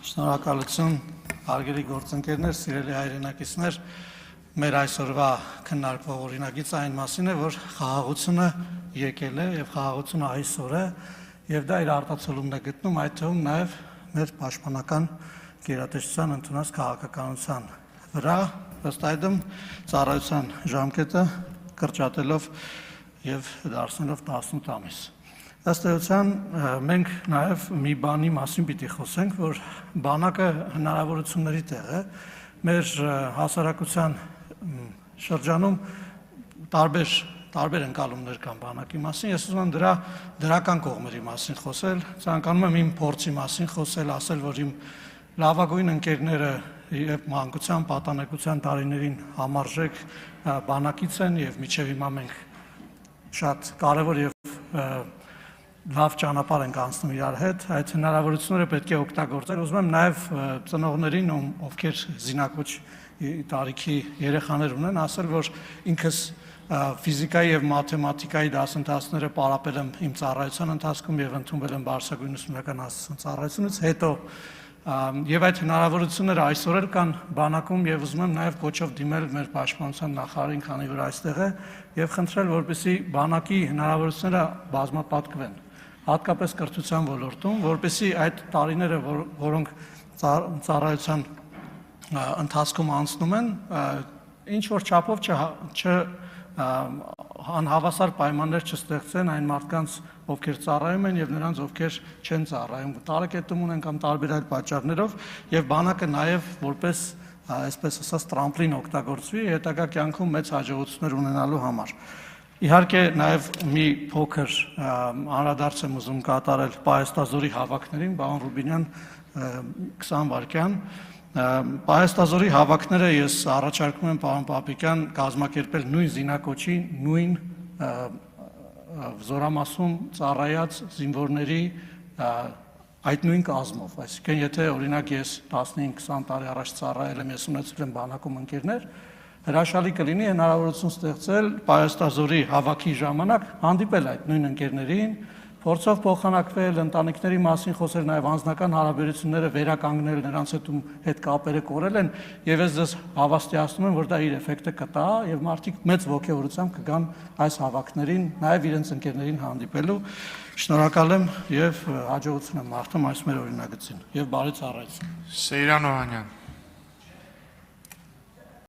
Շնորհակալություն, հարգելի գործընկերներ, սիրելի հայրենակիցներ, մեր այսօրվա քննարկվող օրինագիծ այն մասին է, որ խաղաղությունը եկել է եւ խաղաղությունը այսօր է եւ դա իր արտացոլումն է գտնում այդ թվում նաեւ մեր պաշտպանական գերատեսչության ընդունած քաղաքականության վրա, ըստ այդմ ծառայության ժամկետը կրճատելով եւ դարձնելով 18 ամիս։ Ըստ էության մենք նաև մի բանի մասին պիտի խոսենք, որ բանակը հնարավորությունների տեղ է, մեր հասարակության շրջանում տարբեր ընկալումներ կան բանակի մասին, ես ուզում եմ դրա դրական կողմերի մասին խոսել, ցանկանում եմ իմ փորձի մասին խոսել, ասել, որ իմ լավագույն ընկերները եւ մանկության պատանեկության տարիներին համարժեք բանակից են եւ մինչեւ հիմա մենք շատ կարեւոր եւ լավ ճանապարհ ենք անցնում իրար հետ, այդ հնարավորությունները պետք է օգտագործել։ Ուզում եմ նաև ծնողներին, ովքեր զինակոչ տարիքի երեխաներ ունեն, ասել, որ ինքս ֆիզիկայի եւ մաթեմատիկայի դասընթացները պարապել եմ իմ ծառայության ընթացքում եւ ընդունվել եմ Բարսագույն ուսումնական հասցեության ծառայությունից հետո եւ այդ հնարավորությունները այսօր էլ կան բանակում եւ ուզում եմ նաեւ կոչով դիմել մեր պաշտպանության նախարարին, քանի որ այստեղ է, եւ խնդրել, որպեսզի բանակի հնարավորությունները բազմապատկվեն, հատկապես կրթության ոլորտում, որպեսզի այդ տարիները, որոնք ծառայության ընթացքում անցնում են, ինչ որ չափով անհավասար պայմաններ չստեղծեն այն մարդկանց, ովքեր ծառայում են եւ նրանց, ովքեր չեն ծառայում, տարեկետում ունեն կամ տարբեր այլ պատճառներով եւ բանակը նաեւ որպես այսպես ասած տրամպլին օգտագործվի հետագա կյանքում մեծ հաջողություններ ունենալու համար։ Իհարկե նաև մի փոքր անդրադարձ եմ ուզում կատարել Պահեստազորի հավաքներին, պարոն Ռուբինյան 20 վայրկյան։ Պահեստազորի հավաքները ես առաջարկում եմ պարոն Պապիկյան կազմակերպել նույն զինակոչի, նույն զորամասում ծառայած զինվորների այդ նույն կազմով, այսինքն եթե օրինակ ես 15-20 տարի առաջ ծառայել եմ, ես ունեցել եմ բանակում ընկերներ, հրաշալի կլինի հնարավորություն ստեղծել Պահեստազորի հավաքի ժամանակ հանդիպել այդ նույն ընկերներին, փորձով փոխանակվել, ընտանիքների մասին խոսել, նաև անձնական հարաբերությունները վերականգնել, նրանց հետ կապերը կորել են, եւ ես ձեզ հավաստիացնում եմ, որ դա իր էֆեկտը կտա եւ մարդիկ մեծ ոգևորությամբ կգան այս հավաքներին, նաև իրենց ընկերներին հանդիպելու։ Շնորհակալ եմ եւ հաջողություն եմ մաղթում այս մեր օրինագծին եւ բարի ծառայություն։ Սեյրան Օհանյան